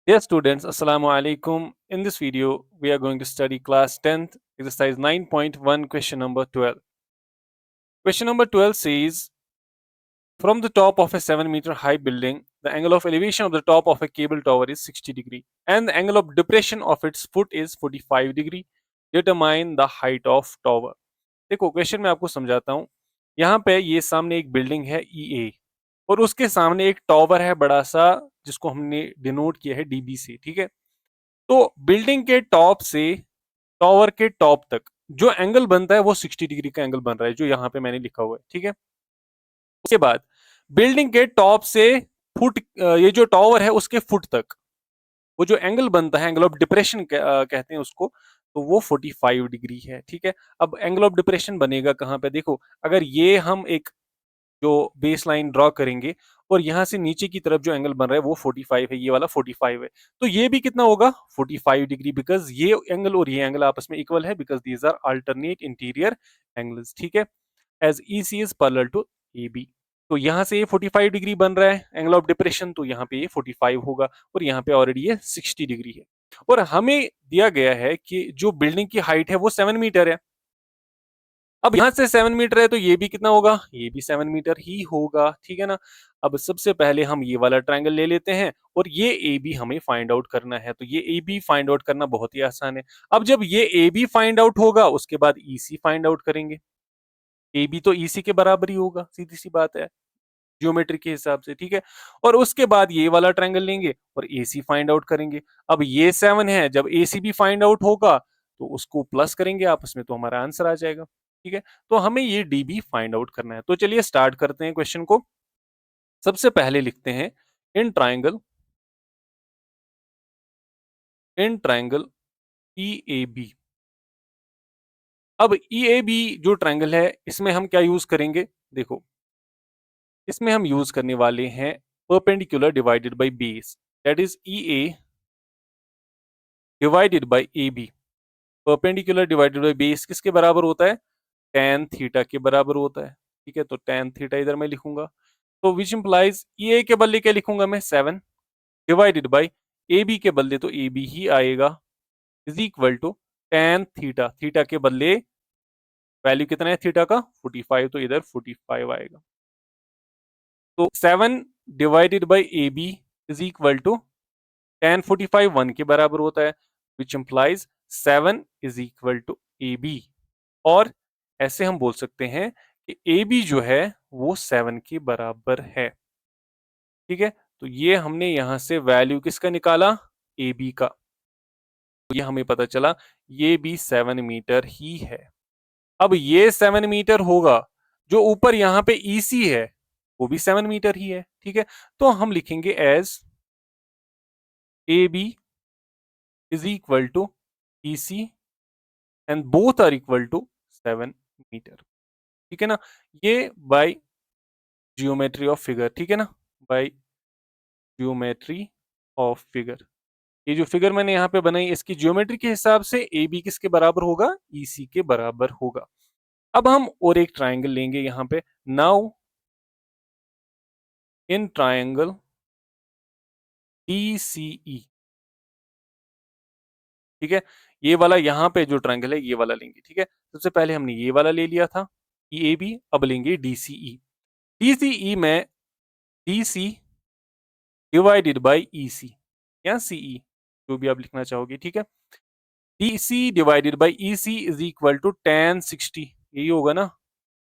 Dear students, Assalamu alaikum. In this video, we are going to study class 10th, exercise 9.1, question number 12. Question number 12 says, from the top of a 7-meter high building, the angle of elevation of the top of a cable tower is 60 degree and the angle of depression of its foot is 45 degree. Determine the height of tower. देखो question मैं आपको समझाता हूँ. यहाँ पे ये सामने एक बिल्डिंग है EA और उसके सामने एक टॉवर है बड़ा सा जिसको हमने डिनोट किया है DB से. ठीक है, तो बिल्डिंग के टॉप से टॉवर के टॉप तक जो एंगल बनता है वो 60 डिग्री का एंगल बन रहा है जो यहाँ पे मैंने लिखा हुआ है. ठीक है, उसके बाद बिल्डिंग के टॉप से फुट ये जो टॉवर है उसके फुट तक वो जो एंगल बनता है, एंगल ऑफ डिप्रेशन कहते हैं उसको, तो वो 45 डिग्री है. ठीक है, अब एंगल ऑफ डिप्रेशन बनेगा कहाँ पे? देखो, अगर ये हम एक जो बेस लाइन ड्रॉ करेंगे और यहाँ से नीचे की तरफ जो एंगल बन रहा है वो 45 है, ये वाला 45 है, तो ये भी कितना होगा? 45 डिग्री, बिकॉज ये एंगल और ये एंगल आपस में इक्वल है, because these are alternate interior angles. ठीक है, as EC is parallel to AB. तो यहाँ से ये 45 डिग्री बन रहा है एंगल ऑफ डिप्रेशन, तो यहाँ पे ये 45 होगा और यहाँ पे ऑलरेडी ये 60 डिग्री है. और हमें दिया गया है कि जो बिल्डिंग की हाइट है वो 7 मीटर है. अब यहाँ से 7 मीटर है तो ये भी कितना होगा? ये भी 7 मीटर ही होगा. ठीक है ना. अब सबसे पहले हम ये वाला ट्रायंगल ले लेते हैं और ये AB हमें फाइंड आउट करना है, तो ये AB फाइंड आउट करना बहुत ही आसान है. अब जब ये AB फाइंड आउट होगा उसके बाद EC फाइंड आउट करेंगे. AB तो EC के बराबर ही होगा, सीधी सी बात है ज्योमेट्री के हिसाब से. ठीक है, और उसके बाद ये वाला ट्रायंगल लेंगे और AC फाइंड आउट करेंगे. अब ये 7 है, जब AC भी फाइंड आउट होगा तो उसको प्लस करेंगे आपस में, तो हमारा आंसर आ जाएगा. ठीक है, तो हमें ये DB फाइंड आउट करना है. तो चलिए स्टार्ट करते हैं क्वेश्चन को. सबसे पहले लिखते हैं इन ट्रायंगल EAB. अब EAB जो ट्रायंगल है इसमें हम क्या यूज करेंगे? देखो, इसमें हम यूज करने वाले हैं perpendicular divided by base, that is EA divided by AB. Perpendicular divided by base किसके बराबर होता है? tan थीटा के बराबर होता है. ठीक है, तो tan थीटा इधर मैं लिखूंगा, तो विच इंप्लाइज EA के बदले क्या लिखूंगा मैं? 7 डिवाइडेड बाय AB के बदले तो AB ही आएगा, is equal to tan theta. Theta के बदले वैल्यू कितना है थीटा का? 45, तो इधर 45 आएगा. तो 7 divided by AB is equal to tan 45 1 के बराबर होता है, which implies 7 is equal to AB. और ऐसे हम बोल सकते हैं कि AB जो है वो 7 के बराबर है. ठीक है, तो ये हमने यहां से वैल्यू किसका निकाला? AB का. तो ये हमें पता चला ये भी 7 मीटर ही है. अब ये 7 मीटर होगा, जो ऊपर यहाँ पे EC है वो भी 7 मीटर ही है. ठीक है, तो हम लिखेंगे as AB is equal to EC and both are equal to 7 metre. ठीक है ना, ये बाय जियोमेट्री ऑफ फिगर. ठीक है ना, बाय जियोमेट्री ऑफ फिगर. ये जो फिगर मैंने यहाँ पे बनाई इसकी ज्योमेट्री के हिसाब से AB किसके बराबर होगा? EC के बराबर होगा. अब हम और एक ट्रायंगल लेंगे यहाँ पे. Now in triangle DCE. ठीक है, ये वाला यहाँ पे जो ट्रायंगल है ये वाला लेंगे. ठीक है, सबसे पहले हमने ये वाला ले लिया था EAB, अब लेंगे DCE. DCE में DC डिवाइडेड बाय EC या CE, जो भी आप लिखना चाहोगे. ठीक है, DC divided by EC is equal to tan 60. यही होगा ना,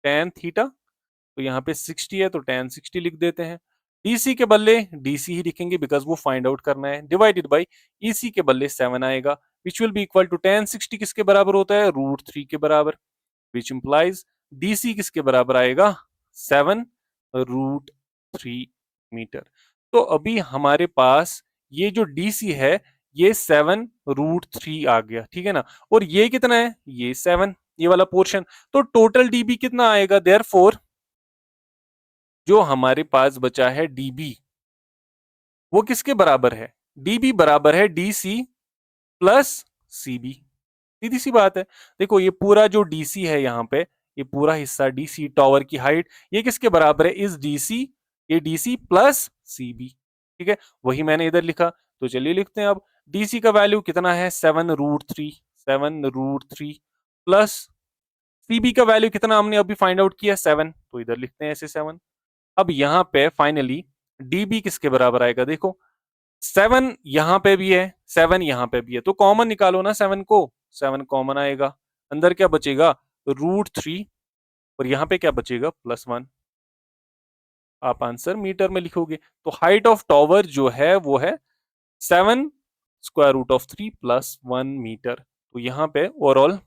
tan थीटा. तो यहाँ पे 60 है तो tan 60 लिख देते हैं. DC के बदले DC ही लिखेंगे बिकॉज वो फाइंड आउट करना है. डिवाइडेड बाय EC के बदले 7 आएगा, which will be equal to tan 60 किसके बराबर होता है? √3 के बराबर, विच इंप्लाइज DC किसके बराबर आएगा? 7 √3 मीटर. तो अभी हमारे पास ये जो DC है ये 7 √3 आ गया. ठीक है ना, और ये कितना है? ये 7, ये वाला पोर्शन. तो टोटल DB कितना आएगा? देयरफॉर जो हमारे पास बचा है DB वो किसके बराबर है? DB बराबर है DC प्लस CB. सीधी सी बात है. देखो, ये पूरा जो DC है यहाँ पे, ये पूरा हिस्सा DC टॉवर की हाइट, ये किसके बराबर है? इस DC, ये DC प्लस CB. ठीक है, वही मैंने इधर लिखा. तो चलिए लिखते हैं अब। डीसी का वैल्यू कितना है 7√3, 7√3 प्लस सीबी का वैल्यू कितना हमने अभी फाइंड आउट किया 7, तो इधर लिखते हैं ऐसे 7। अब यहाँ पे फाइनली डीबी किसके बराबर आएगा, देखो 7 यहाँ पे भी है, 7 यहाँ पे भी है, तो कॉमन निकालो ना 7 को, 7 कॉमन आएगा, अंदर क्या बचेगा √3 और यहाँ पे क्या बचेगा +1। आप आंसर मीटर में लिखोगे, तो हाइट ऑफ टॉवर जो है वो है 7√3 + 1 मीटर। तो यहाँ पे ओवरऑल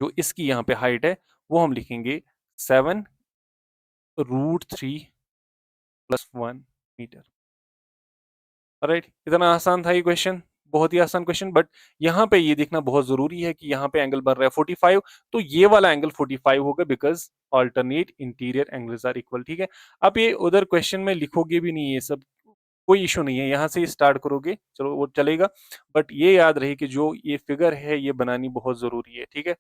जो इसकी यहाँ पे हाइट है वो हम लिखेंगे 7√3 + 1 मीटर। राइट, इतना आसान था ये क्वेश्चन, बहुत ही आसान क्वेश्चन, बट यहाँ पे ये देखना बहुत जरूरी है कि यहाँ पे एंगल बन रहा है 45, तो ये वाला एंगल 45 होगा because alternate interior angles are equal. ठीक है, आप ये उधर क्वेश्चन में लिखोगे भी नहीं, ये सब कोई इशू नहीं है, यहाँ से स्टार्ट करोगे चलो वो चलेगा, बट ये याद रहे कि जो ये फिगर है ये बनानी बहुत जरूरी है। ठीक है,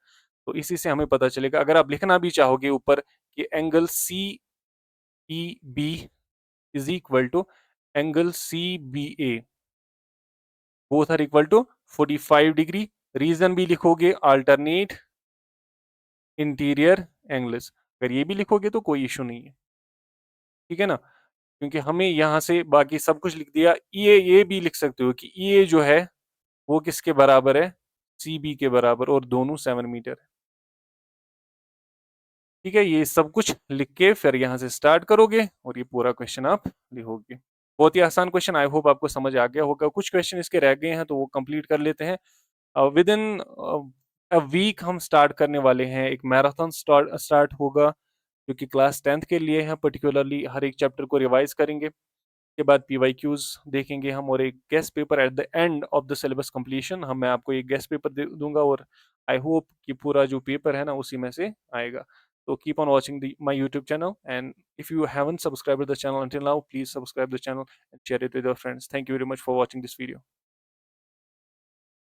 तो इसी से हमें पता चलेगा। अगर आप लिखना भी चाहोगे ऊपर कि angle C E B is equal to angle C B A, both are equal to 45 degree, reason भी लिखोगे अल्टरनेट इंटीरियर एंगल्स, अगर ये भी लिखोगे तो कोई इशू नहीं है। ठीक है ना, क्योंकि हमें यहाँ से बाकी सब कुछ लिख दिया। ये भी लिख सकते हो कि ये जो है वो किसके बराबर है, सी बी के बराबर, और दोनों 7 मीटर है। ठीक है, ये सब कुछ लिख के फिर यहाँ से स्टार्ट करोगे और ये पूरा क्वेश्चन आप लिखोगे। बहुत ही आसान क्वेश्चन, आई होप आपको समझ आ गया होगा। कुछ क्वेश्चन इसके रह गए हैं तो वो कंप्लीट कर लेते हैं। विद इन अ वीक हम स्टार्ट करने वाले हैं, एक मैराथन स्टार्ट होगा क्योंकि क्लास 10th के लिए है, पर्टिकुलरली हर एक चैप्टर को रिवाइज करेंगे। के बाद पीवाईक्यूज देखेंगे हम, और एक guest paper at the end of the syllabus completion. हम मैं आपको एक गेस्ट पेपर दूंगा और आई होप कि पूरा जो पेपर है ना उसी में से आएगा। तो keep on watching my YouTube channel, and if you haven't subscribe the channel until now, please subscribe the channel and share it with your friends. Thank you very much for watching this video.